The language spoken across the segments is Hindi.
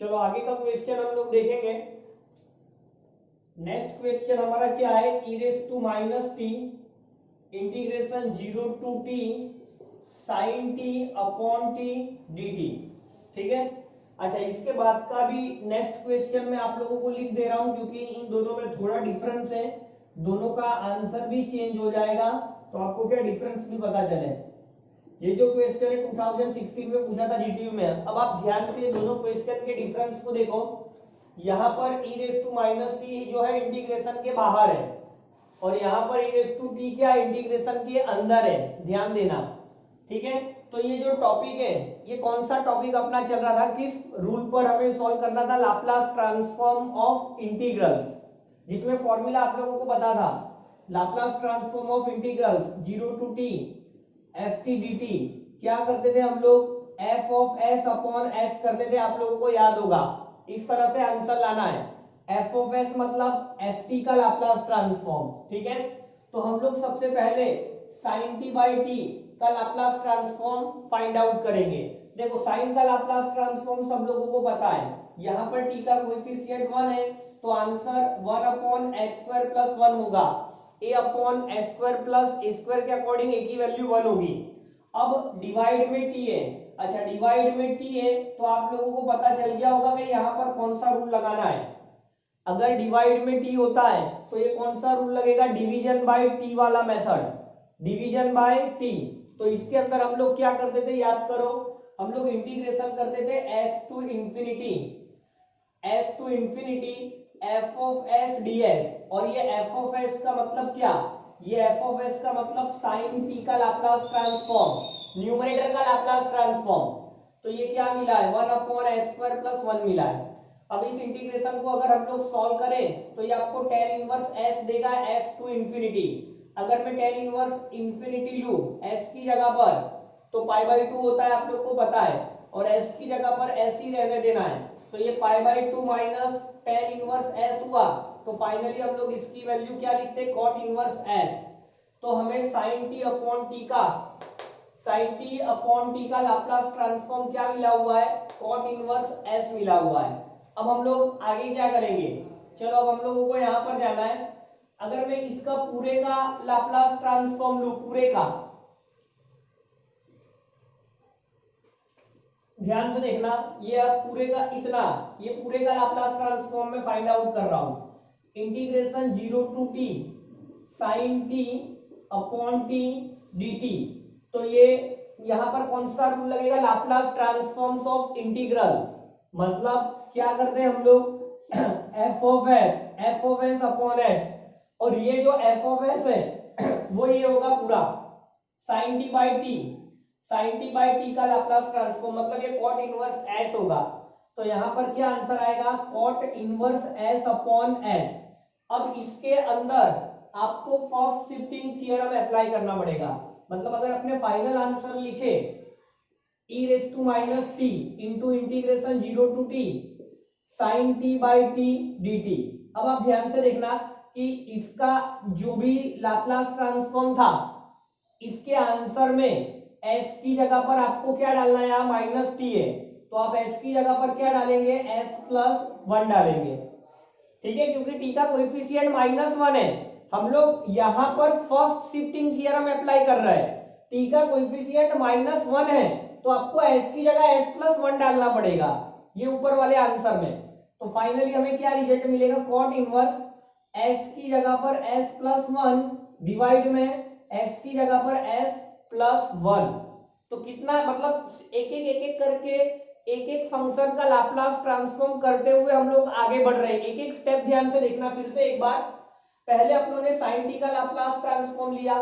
चलो आगे का क्वेश्चन हम लोग देखेंगे। नेक्स्ट क्वेश्चन हमारा क्या है, E raise to minus T integration 0 to T sine T upon T D T. ठीक है। अच्छा, इसके बाद का भी नेक्स्ट क्वेश्चन मैं आप लोगों को लिख दे रहा हूं क्योंकि इन दोनों में थोड़ा डिफरेंस है, दोनों का आंसर भी चेंज हो जाएगा तो आपको क्या डिफरेंस भी पता चले। ये जो क्वेश्चन है 2016 में पूछा था जीटीयू में। अब आप ध्यान से दोनों क्वेश्चन के डिफरेंस को देखो। यहाँ पर ई रेस टू माइनस टी जो है इंटीग्रेशन के बाहर है और यहाँ पर ई रेस टू टी क्या इंटीग्रेशन के अंदर है, ध्यान देना। ठीक है, तो ये जो टॉपिक है ये कौन सा टॉपिक अपना चल रहा था, किस रूल पर हमें सॉल्व करना था, लाप्लास ट्रांसफॉर्म ऑफ इंटीग्रल्स, जिसमें फॉर्मूला आप लोगों को पता था Laplace transform of integrals 0 to t f t D t. क्या करते थे हम लोग, f of s upon s करते थे, आप लोगों को याद होगा। इस तरह से आंसर लाना है, एफ ऑफ एस मतलब एफ टी का लाप्लास ट्रांसफॉर्म। ठीक है, तो हम लोग सबसे पहले साइन टी बाई टी का लाप्लास ट्रांसफॉर्म फाइंड आउट करेंगे। देखो साइन का लाप्लास ट्रांसफॉर्म सब लोगों को पता है, यहाँ पर टी का कोएफिशिएंट 1 है तो answer 1 upon S square plus 1 होगा। ए अपॉन एस स्क्वायर प्लस ए स्क्वायर के अकॉर्डिंग ए की वैल्यू 1 होगी। अब डिवाइड में टी है, अच्छा डिवाइड में टी है तो आप लोगों को पता चल गया होगा कि यहाँ पर कौन सा रूल लगाना है। अगर डिवाइड में टी होता है तो ये कौन सा रूल लगेगा, डिवीजन बाय टी वाला मेथड, डिवीजन बाय टी। तो इसके अंदर हम लोग क्या करते थे, याद करो, हम लोग इंटीग्रेशन करते थे s to infinity f of s d s. और ये एफ ऑफ एस का मतलब क्या, ये एफ ऑफ एस का मतलब साइन टी का लाप्लास ट्रांसफॉर्म, न्यूमरेटर का लाप्लास ट्रांसफॉर्म। तो ये क्या मिला है, 1 अपॉन एस स्क्वायर प्लस 1 मिला है। अब इस इंटीग्रेशन को अगर हम लोग सॉल्व करें तो ये आपको tan इनवर्स s देगा, s टू इंफिनिटी। अगर मैं tan इनवर्स इंफिनिटी लूं s की जगह पर तो पाई बाई 2 होता है, आप लोग को पता है, और s की जगह पर s ही रहने देना है। तो ये pi by 2 minus tan inverse s हुआ। तो फाइनली हम लोग इसकी वैल्यू क्या लिखते हैं, cot इनवर्स s। तो हमें sin t अपॉन t का लाप्लास ट्रांसफॉर्म क्या मिला हुआ है, cot इनवर्स s मिला हुआ है। अब हम लोग आगे क्या करेंगे, चलो अब हम लोगों को यहां पर जाना है। अगर मैं इसका पूरे का लाप्लास ट्रांसफॉर्म लूं, पूरे का, ध्यान से देखना, ये पूरे का इतना, ये पूरे का लाप्लास ट्रांसफॉर्म में फाइंड आउट कर रहा हूं। Integration 0 to T sine T upon T D t. तो ये यहां पर कौन सा रूल लगेगा, लाप्लास ट्रांसफॉर्म्स ऑफ इंटीग्रल, मतलब क्या करते हैं हम लोग f of s upon S, और ये जो एफ ऑफ एस है वो ये होगा पूरा साइन टी बाई टी का लाप्लास ट्रांसफॉर्म, मतलब ये कॉट इनवर्स एस होगा। तो यहां पर क्या आंसर आएगा, cot inverse s upon s. अब इसके अंदर आपको फर्स्ट शिफ्टिंग थ्योरम अप्लाई करना पड़ेगा, मतलब अगर अपने फाइनल आंसर लिखे e raise to minus t into integration 0 to T sine t by t D t. अब आप ध्यान से देखना कि इसका जो भी लाप्लास ट्रांसफॉर्म था, इसके आंसर में s की जगह पर आपको क्या डालना है, यहाँ माइनस टी है तो आप s की जगह पर क्या डालेंगे, s प्लस 1 डालेंगे। ठीक है, क्योंकि t का कोएफिशिएंट -1 है, हम लोग यहां पर फर्स्ट शिफ्टिंग थ्योरम अप्लाई कर रहे हैं। t का कोएफिशिएंट -1 है तो आपको s की जगह s प्लस 1 डालना पड़ेगा, ये ऊपर वाले आंसर में। तो फाइनली हमें क्या रिजल्ट मिलेगा, कॉट इनवर्स s की जगह पर s प्लस 1 डिवाइड में s की जगह पर s प्लस 1। तो कितना, मतलब एक एक करके एक एक फंक्शन का लाप्लास ट्रांसफॉर्म करते हुए हम लोग आगे बढ़ रहे हैं। एक एक स्टेप ध्यान से देखना फिर से एक बार। पहले अपनों ने साइन टी का लाप्लास ट्रांसफॉर्म लिया,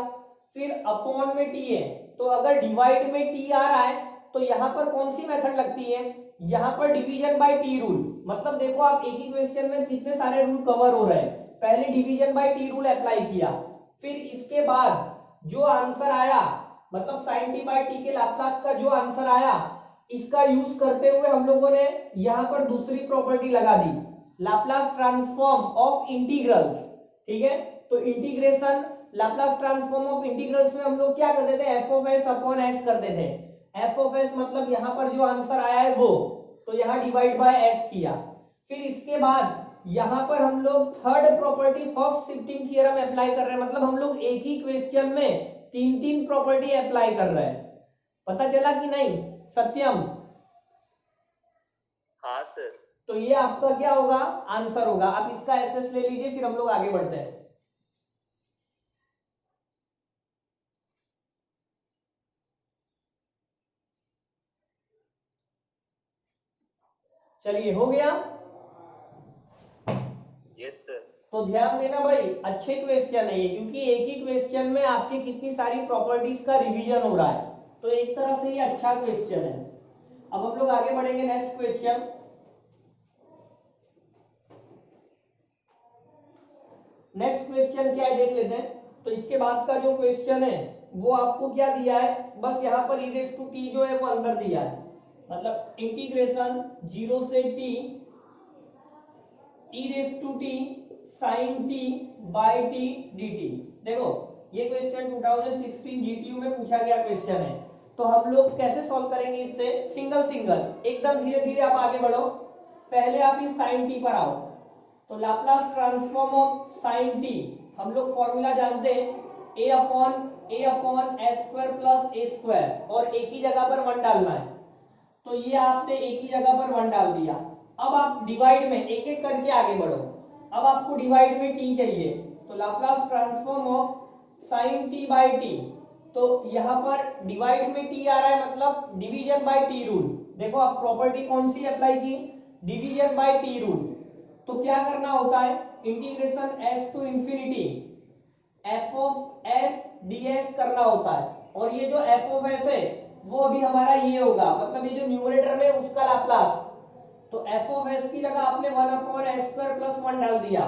फिर अपॉन में टी है तो अगर डिवाइड में टी आ रहा है तो यहाँ पर कौन सी मेथड लगती है, यहाँ पर डिवीजन बाय टी रूल। मतलब देखो आप एक ही क्वेश्चन में कितने सारे रूल कवर हो रहे हैं। पहले division bye T rule apply किया, फिर इसके बाद जो आंसर आया, मतलब साइन टी बाय टी के लाप्लास का जो आंसर आया, इसका यूज करते हुए हम लोगों ने यहाँ पर दूसरी प्रॉपर्टी लगा दी, लाप्लास ट्रांसफॉर्म ऑफ इंटीग्रल्स। ठीक है, तो integration Laplace transform of integrals में हम लोग क्या करते थे, F of s upon s करते थे। एफ ऑफ एस मतलब यहाँ पर जो आंसर आया है वो, तो यहाँ डिवाइड बाय एस किया। फिर इसके बाद यहाँ पर हम लोग third property first shifting theorem apply कर रहे हैं, मतलब हम लोग एक ही क्वेश्चन में तीन तीन प्रॉपर्टी अप्लाई कर रहे हैं। पता चला कि नहीं सत्यम? हाँ सर। तो ये आपका क्या होगा, आंसर होगा। आप इसका एसएस ले लीजिए, फिर हम लोग आगे बढ़ते हैं। चलिए हो गया। Yes sir. तो ध्यान देना भाई, अच्छे क्वेश्चन है ये, क्योंकि एक ही क्वेश्चन में आपकी कितनी सारी प्रॉपर्टीज का रिवीजन हो रहा है, तो एक तरह से ये अच्छा क्वेश्चन है। अब हम लोग आगे बढ़ेंगे नेक्स्ट क्वेश्चन। नेक्स्ट क्वेश्चन क्या है देख लेते हैं। तो इसके बाद का जो क्वेश्चन है वो आपको क्या दिया है, बस यहाँ पर e रेज़ टू टी जो है वो अंदर दिया है, मतलब इंटीग्रेशन 0 से t e raise to t sin t by t dt। देखो ये क्वेश्चन 2016 जीटीयू में पूछा गया क्वेश्चन है। तो हम लोग कैसे सॉल्व करेंगे इससे, सिंगल सिंगल एकदम धीरे धीरे आप आगे बढ़ो। पहले आप इस sin t पर आओ, तो Laplace transform of sine T, हम लोग फॉर्मूला जानते हैं a upon S square plus A square, और एक ही जगह पर 1 डालना है। तो ये आपने एक ही जगह पर 1 डाल दिया। अब आप डिवाइड में एक एक करके आगे बढ़ो। अब आपको डिवाइड में t चाहिए, तो Laplace transform of sine t by T. तो यहाँ पर डिवाइड में t आ रहा है, मतलब डिवीजन बाय t रूल। देखो आप प्रॉपर्टी कौन सी अप्लाई की, डिवीजन बाय t रूल। तो क्या करना होता है, integration s to infinity f of s ds करना होता है। और ये जो f ऑफ s है वो अभी हमारा ये होगा, मतलब ये जो न्यूमरेटर में उसका लाप्लास। तो f ऑफ s की जगह आपने 1 अपॉन एस स्क्वायर प्लस 1 डाल दिया।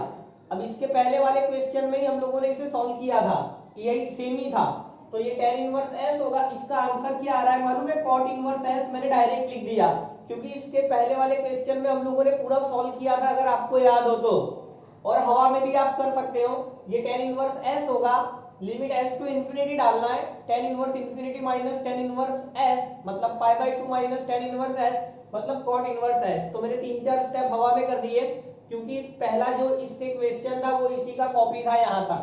अब इसके पहले वाले क्वेश्चन में ही हम लोगों ने इसे सॉल्व किया था, यही सेम ही था। तो ये tan इनवर्स s होगा। इसका आंसर क्या आ रहा है मालूम है, cot इनवर्स s। मैंने डायरेक्ट लिख दिया क्योंकि इसके पहले वाले क्वेश्चन में हम लोगों ने पूरा सॉल्व किया था, अगर आपको याद हो तो। और हवा में भी आप कर सकते हो। ये tan इनवर्स s होगा, लिमिट s टू इंफिनिटी डालना है, tan inverse infinity minus tan inverse s, मतलब pi by 2 minus tan inverse s, मतलब cot इनवर्स s। तो मैंने 3-4 स्टेप हवा में कर दिए, क्योंकि पहला जो इसके क्वेश्चन था वो इसी का कॉपी था यहाँ तक।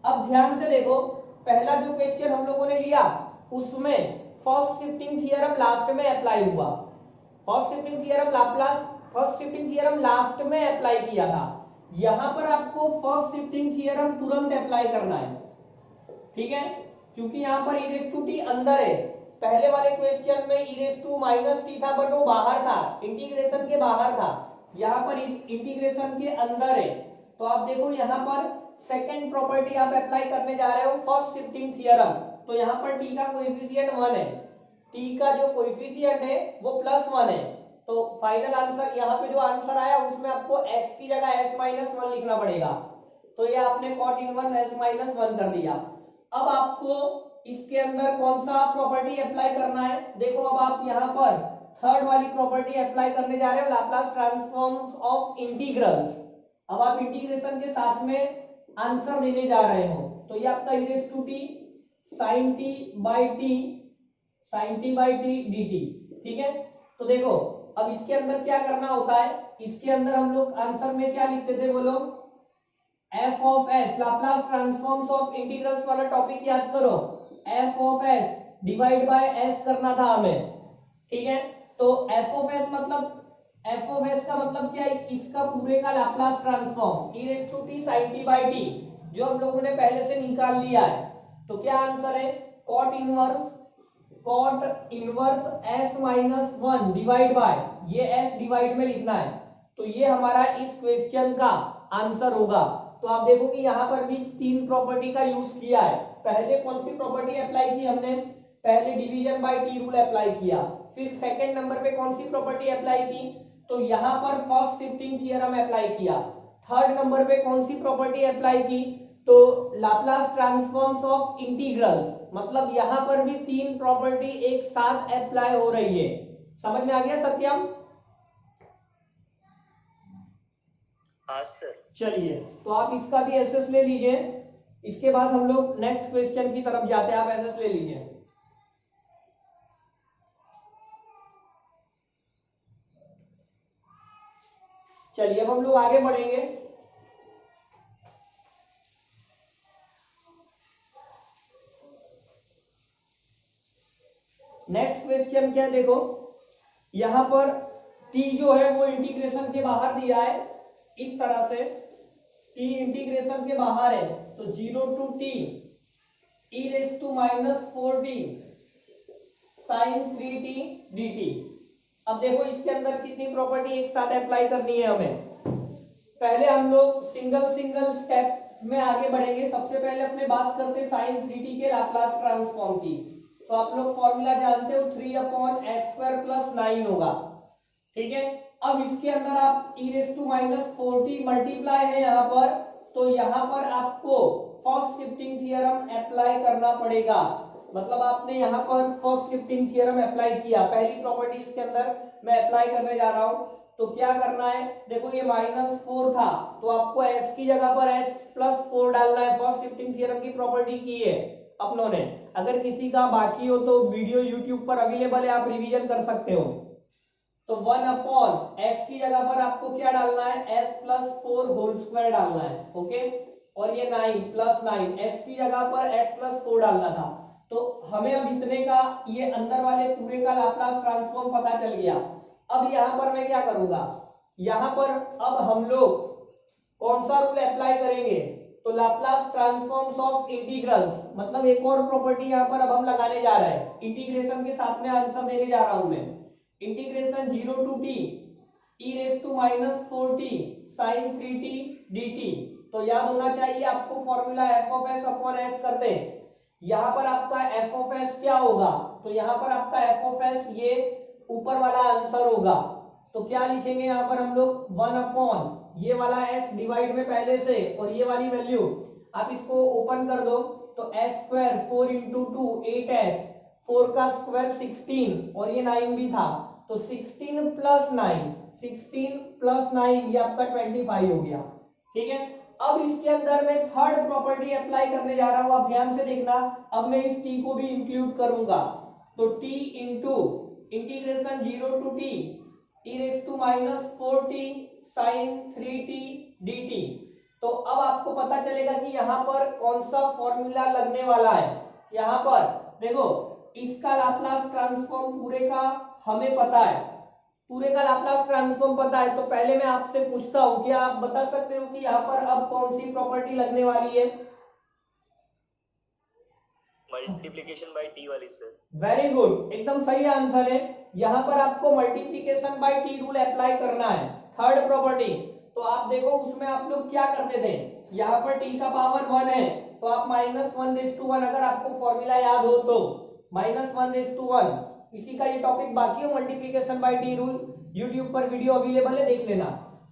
अब ध्यान से देखो, पहला जो क्वेश्चन हम लोगों ने लिया उसमें फर्स्ट शिफ्टिंग थ्योरम लास्ट में अप्लाई हुआ। First shifting theorem Laplace first shifting theorem last में अप्लाई किया था। यहां पर आपको फर्स्ट शिफ्टिंग थ्योरम तुरंत अप्लाई करना है, ठीक है, क्योंकि यहां पर e रेज़ टू टी अंदर है। पहले वाले क्वेश्चन में e raise to minus t था, बट वो बाहर था, इंटीग्रेशन के बाहर था। यहां पर इंटीग्रेशन के अंदर है। तो आप देखो यहां पर सेकंड प्रॉपर्टी आप अप्लाई करने जा रहे हो, फर्स्ट शिफ्टिंग थ्योरम। तो यहां पर t का कोएफिशिएंट 1 है, t का जो कोएफिशिएंट है वो +1 है। तो फाइनल आंसर यहाँ पे जो आंसर आया उसमें आपको s की जगह s-1 लिखना पड़ेगा। तो ये आपने cot इनवर्स s-1 कर दिया। अब आपको इसके अंदर कौन सा प्रॉपर्टी अप्लाई करना है, देखो अब आप यहाँ पर थर्ड वाली प्रॉपर्टी अप्लाई करने जा रहे हो, लाप्लास ट्रांसफॉर्म ऑफ इंटीग्रल्स। अब आप इंटीग्रेशन के साथ में आंसर देने जा रहे हो। तो ये आपका e raise to t sin t by t dt, ठीक है। तो देखो अब इसके अंदर क्या करना होता है, इसके अंदर हम लोग आंसर में क्या लिखते थे बोलो, f of s, Laplace transforms of integrals वाला टॉपिक याद करो। f of s divide by s करना था हमें, ठीक है। तो f ऑफ s का मतलब क्या है, इसका पूरे का Laplace transform e raise to t sin t by t, जो हम लोगों ने पहले से निकाल लिया है। तो क्या आंसर है, cot inverse s-1 divide by, ये s डिवाइड में लिखना है। तो ये हमारा इस क्वेश्चन का आंसर होगा। तो आप देखो कि यहाँ पर भी तीन प्रॉपर्टी का यूज किया है। पहले कौन सी प्रॉपर्टी अप्लाई की हमने, पहले division bye T rule apply किया। फिर सेकंड नंबर पे कौन सी प्रॉपर्टी अप्लाई की, तो यहाँ पर फर्स्ट शिफ्टिंग थ्योरम अप्लाई किया। थर्ड नंबर पे कौन सी प्रॉपर्टी अप्लाई की, तो लाप्लास ट्रांसफॉर्म्स ऑफ इंटीग्रल्स, मतलब यहां पर भी तीन प्रॉपर्टी एक साथ अप्लाई हो रही है। समझ में आ गया सत्यम? हाँ सर। चलिए तो आप इसका भी एसएस ले लीजिए। इसके बाद हम लोग नेक्स्ट क्वेश्चन की तरफ जाते हैं, आप एसएस ले लीजिए। चलिए अब हम लोग आगे बढ़ेंगे। नेक्स्ट क्वेश्चन क्या, देखो यहां पर t जो है वो इंटीग्रेशन के बाहर दिया है इस तरह से, t इंटीग्रेशन के बाहर है तो 0 to t e raise to minus 4t sine 3t dt। अब देखो इसके अंदर कितनी प्रॉपर्टी एक साथ अप्लाई करनी है हमें। पहले हम लोग सिंगल सिंगल स्टेप में आगे बढ़ेंगे। सबसे पहले अपने बात करते हैं साइन 3t के लाप्लास ट्रांसफॉर्म की। तो आप लोग फॉर्मूला जानते हो 3/s² + 9 होगा, ठीक है। अब इसके अंदर आप e raise to minus 4t multiply है यहाँ पर, तो यहाँ पर आपको फर्स्ट शिफ्टिंग थ्योरम अप्लाई करना पड़ेगा। मतलब आपने यहाँ पर फर्स्ट शिफ्टिंग थ्योरम अप्लाई किया, पहली प्रॉपर्टी इसके अंदर मैं अप्लाई करने जा रहा हूँ। तो क्या करना है, देखो ये -4 था तो आपको s की जगह पर s+4 डालना है। फर्स्ट शिफ्टिंग थ्योरम की प्रॉपर्टी की है अपनों ने। अगर किसी का बाकी हो तो वीडियो यूट्यूब पर अवेलेबल है, आप रिवीजन कर सकते हो। तो 1/s की जगह पर आपको क्या डालना है, s+4 होल स्क्वायर डालना है, ओके। और ये 9 + 9 s की जगह पर s+4 डालना था। तो हमें अब इतने का ये अंदर वाले पूरे का लाप्लास ट्रांसफॉर्म पता चल गया। अब यहां पर मैं क्या करूंगा, यहां पर अब हम लोग कौन सा रूल अप्लाई करेंगे, तो लाप्लास ट्रांसफॉर्म्स ऑफ इंटीग्रल्स, मतलब एक और प्रॉपर्टी यहां पर अब हम लगाने जा रहे हैं। इंटीग्रेशन के साथ में आंसर देने जा रहा हूं मैं। Integration 0 to t e raise to minus 4t sine 3t dt। तो याद होना चाहिए आपको फॉर्मूला f(s)/s करते हैं। यहां पर आपका f(s) क्या होगा, तो यहां पर आपका f(s) ये ऊपर वाला आंसर होगा। तो क्या लिखेंगे यहां पर हम लोग 1/ ये वाला s डिवाइड में पहले से और ये वाली वैल्यू आप इसको ओपन कर दो तो s² 4 × 2 8s, 4 का स्क्वायर 16 और ये 9 भी था तो 16 + 9, 16 + 9 ये आपका 25 हो गया, ठीक है। अब इसके अंदर मैं थर्ड प्रॉपर्टी अप्लाई करने जा रहा हूं, आप ध्यान से देखना। अब मैं इस t को भी इंक्लूड करूंगा तो t into integration 0 to t e raise to minus 4t sine 3t dt। तो अब आपको पता चलेगा कि यहां पर कौन सा फॉर्मूला लगने वाला है। यहां पर देखो इसका लाप्लास ट्रांसफॉर्म पूरे का हमें पता है, पूरे का लाप्लास ट्रांसफॉर्म पता है। तो पहले मैं आपसे पूछता हूं, क्या आप बता सकते हो कि यहाँ पर अब कौन सी प्रॉपर्टी लगने वाली है? मल्टीप्लीकेशन बाय टी वाली सर। वेरी गुड, एकदम सही आंसर है। यहां पर आपको multiplication bye T rule apply करना है, थर्ड प्रॉपर्टी। तो आप देखो उसमें आप लोग क्या करते थे, यहाँ पर t का पावर 1 है तो आप -1/1, अगर आपको फॉर्मूला याद हो तो -1/1। इसी का ये टॉपिक बाकी हो multiplication bye T rule, YouTube पर वीडियो अवेलेबल है, देख लेना।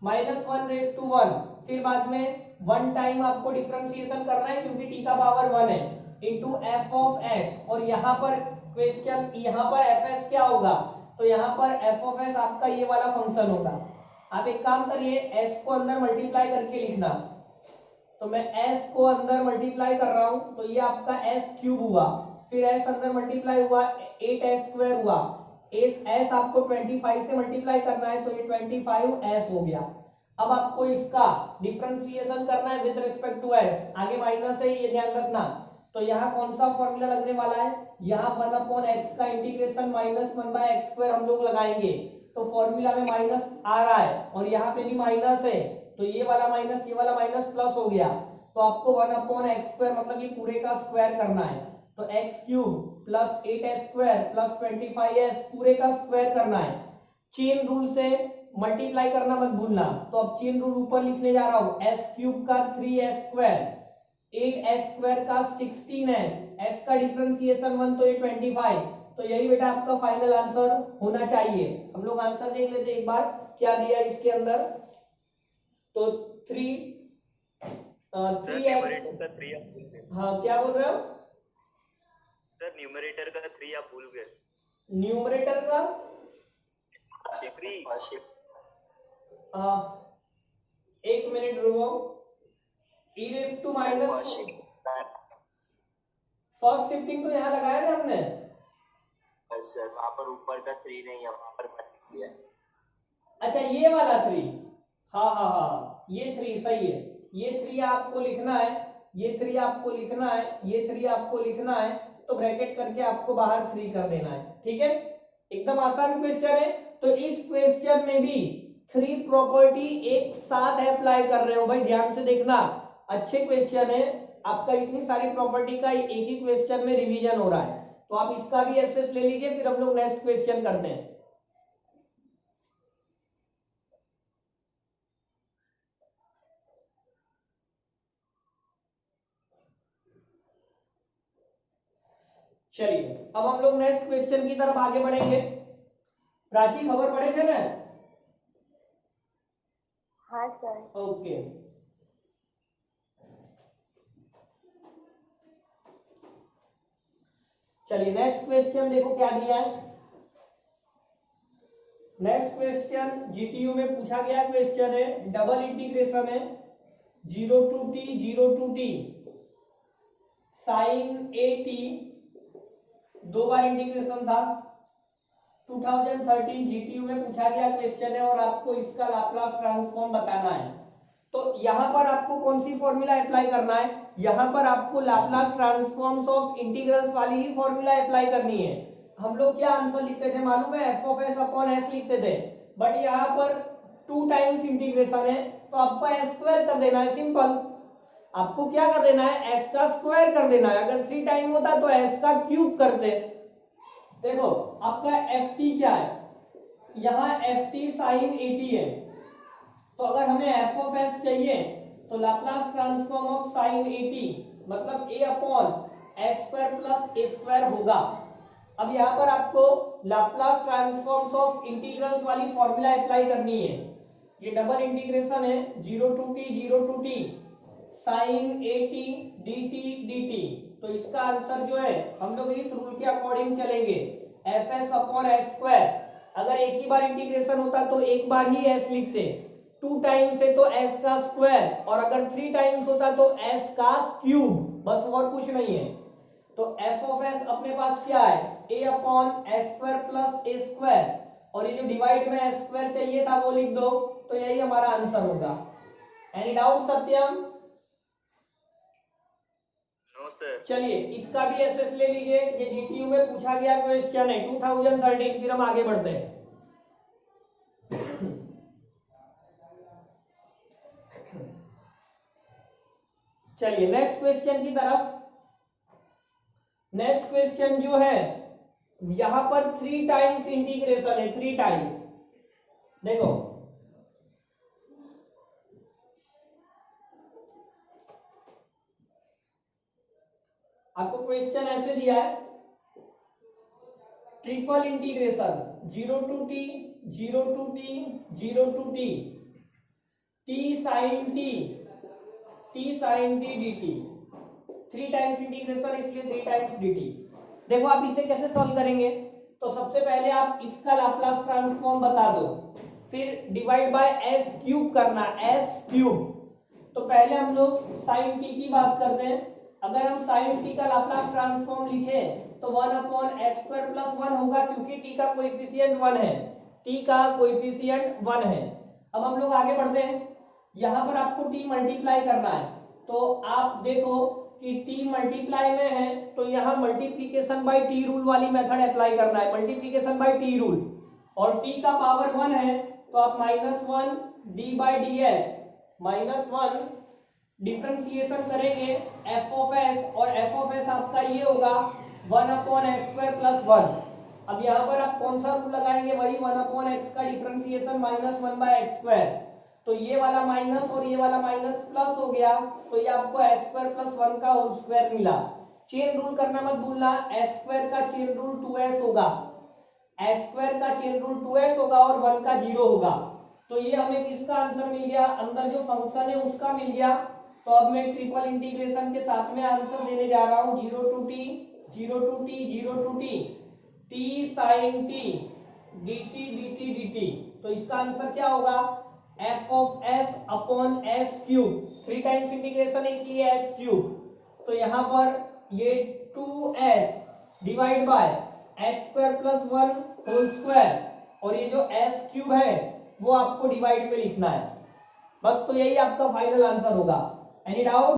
-1/1, फिर बाद में 1 टाइम आपको डिफरेंशिएशन करना है क्योंकि t का पावर 1 है, इंटू f(s). और यहाँ पर क्वेश्चन, यहाँ पर fs क्या होगा, तो यहाँ पर f(s) आपका ये वाला फंक्शन होगा। आप एक काम करिए, s को अंदर मल्टीप्लाई करके लिखना। तो मैं s को अंदर मल्टीप्लाई कर रहा हूं तो ये आपका s³ हुआ, फिर s अंदर मल्टीप्लाई हुआ 8s² हुआ। s आपको 25 से मल्टीप्लाई करना है तो ये 25s हो गया। अब आपको इसका डिफरेंशिएशन करना है विद रिस्पेक्ट टू s, आगे माइनस है ये ध्यान रखना। तो यहाँ कौन सा फॉर्मूला लगने वाला है, यहाँ 1/x का इंटीग्रेशन -1/x² हम लोग लगाएंगे। तो फॉर्मूला में माइनस आ रहा है और यहाँ पे भी माइनस है तो ये वाला माइनस ये वाला माइनस प्लस हो गया। तो आपको 1/x² मतलब ये पूरे का स्क्वायर करना है। तो x³ + 8s² + 25s पूरे का स्क्वायर करना है। चेन रूल से मल्टीप्लाई करना मत भूलना। तो अब चेन रूल ऊपर लिखने जा रहा हूं, s³ का 3s², 8s² का 16s, s का डिफरेंशिएशन 1 तो ये 25। तो यही बेटा आपका फाइनल आंसर होना चाहिए। हम लोग आंसर देख लेते एक बार क्या दिया इसके अंदर। तो 3s, हाँ क्या बोल रहे हो सर? न्यूमरेटर का 3 आप भूल गए। न्यूमरेटर का 3। एक मिनट रुको, e raise to minus, first shifting तो यहाँ लगाया ना हमने सर, वहां पर ऊपर का 3 नहीं है, वहां पर 1 है। अच्छा ये वाला 3, हाँ हाँ हाँ, ये 3 सही है, ये 3 आपको लिखना है, ये 3 आपको लिखना है, ये 3 आपको लिखना है, तो ब्रैकेट करके आपको बाहर 3 कर देना है, ठीक है। एकदम आसान क्वेश्चन है। तो इस क्वेश्चन में भी 3 प्रॉपर्टी एक साथ अप्लाई कर रहे हो भाई, ध्यान से देखना, अच्छे क्वेश्चन है आपका, इतनी सारी प्रॉपर्टी का एक ही क्वेश्चन में रिवीजन हो रहा है, तो आप इसका भी एक्सेस ले लीजिए, फिर हम लोग नेक्स्ट क्वेश्चन करते हैं। चलिए अब हम लोग नेक्स्ट क्वेश्चन की तरफ आगे बढ़ेंगे। प्राची खबर पड़े थे ना? हाँ सर। ओके, चलिए नेक्स्ट क्वेश्चन देखो क्या दिया है। नेक्स्ट क्वेश्चन जीटीयू में पूछा गया क्वेश्चन है, डबल इंटीग्रेशन है 0 to T sine a t, 2 बार इंटीग्रेशन था, 2013 जीटीयू में पूछा गया क्वेश्चन है और आपको इसका लाप्लास ट्रांसफॉर्म बताना है। तो यहां पर आपको कौन सी फॉर्मूला अप्लाई करना है, यहां पर आपको लाप्लास ट्रांसफॉर्म्स ऑफ इंटीग्रल्स वाली ही फॉर्मूला अप्लाई करनी है। हम लोग क्या आंसर लिखते थे मालूम है, F of s upon S लिखते थे, बट यहां पर 2 टाइम्स इंटीग्रेशन है, तो आपको एस स्क्वायर कर देना है, सिंपल। आपको क्या कर देना है, एस का स्क्वायर कर देना है, अगर 3 टाइम होता तो एस का क्यूब करते। देखो आपका एफ टी क्या है, यहाँ एफ टी साइन 80 है, तो अगर हमें एफ ऑफ एस चाहिए तो लाप्लास ट्रांसफॉर्म ऑफ साइन 80 मतलब ए अपॉन एस स्क्वायर प्लस ए स्क्वायर होगा। अब यहाँ पर आपको लाप्लास ट्रांसफॉर्म्स ऑफ इंटीग्रल्स वाली फॉर्मूला अप्लाई करनी है। ये डबल इंटीग्रेशन है 0 टू टी साइन 80 dt, तो इसका आंसर जो है हम लोग इस रूल के अकॉर्डिंग चलेंगे, F S upon S square. अगर एक ही बार इंटीग्रेशन होता तो एक बार ही एस लिखते, 2 टाइम्स है तो एस का स्क्वायर, और अगर 3 टाइम्स होता तो एस का क्यूब, बस और कुछ नहीं है। तो एफ ऑफ एस अपने पास क्या है, ए अपॉन एस स्क्वायर प्लस ए स्क्वायर, और ये जो डिवाइड में एस स्क्वायर चाहिए था वो लिख दो, तो यही हमारा आंसर होगा। एनी डाउट सत्यम? चलिए इसका भी एसएस ले लीजिए, ये जीटीयू में पूछा गया क्वेश्चन है 2013। फिर हम आगे बढ़ते हैं। चलिए नेक्स्ट क्वेश्चन की तरफ। नेक्स्ट क्वेश्चन जो है यहां पर 3 टाइम्स इंटीग्रेशन है, 3 टाइम्स। देखो आपको क्वेश्चन ऐसे दिया है, triple integration 0 to t t sine t dt, 3 times integration इसलिए 3 टाइम्स dt। देखो आप इसे कैसे सॉल्व करेंगे, तो सबसे पहले आप इसका लाप्लास ट्रांसफॉर्म बता दो, फिर डिवाइड बाय एस क्यूब करना, एस क्यूब। तो पहले हम लोग साइन टी की बात करते हैं, अगर हम साइन टी का लाप्लास ट्रांसफॉर्म लिखे तो 1 अपॉन एस स्क्वायर प्लस 1 होगा, क्योंकि टी का कोएफिशिएंट 1 है, टी का कोएफिशिएंट 1 है। अब हम लोग आगे बढ़ते हैं, यहां पर आपको टी मल्टीप्लाई करना है, तो आप देखो कि टी मल्टीप्लाई में है तो यहां मल्टीप्लीकेशन बाय टी रूल वाली मेथड अप्लाई करना है, मल्टीप्लीकेशन बाय टी रूल, और टी का पावर 1 है तो आप -1 D by D S -1 differentiation करेंगे एफ ऑफ एस, और एफ ऑफ एस आपका ये होगा 1 अपॉन एक्स स्क्वायर प्लस 1। अब यहाँ पर आप कौन सा रूल लगाएंगे, वही 1 अपॉन एक्स का डिफरेंशिएशन -1 बाय एक्स स्क्वायर, तो ये वाला माइनस और ये वाला माइनस प्लस हो गया, तो ये आपको एक्स स्क्वायर प्लस 1 का होल स्क्वायर मिला। चेन रूल करना मत भूलना, एक्स स्क्वायर का चेन रूल 2s होगा, एक्स स्क्वायर का चेन रूल 2s होगा और 1 का 0 होगा। तो ये हमें किसका आंसर मिल गया, अंदर जो फंक्शन है उसका मिल गया। तो अब मैं ट्रिपल इंटीग्रेशन के साथ में आंसर देने जा रहा हूं, 0 to t t sine t dt। तो इसका आंसर क्या होगा, f of s upon s cube, 3 times integration है इसलिए एस क्यूब। तो यहां पर ये 2s divide by s square plus 1 whole square, और ये जो एस क्यूब है वो आपको डिवाइड में लिखना है। बस तो यही आपका फाइनल आंसर होगा। Any doubt?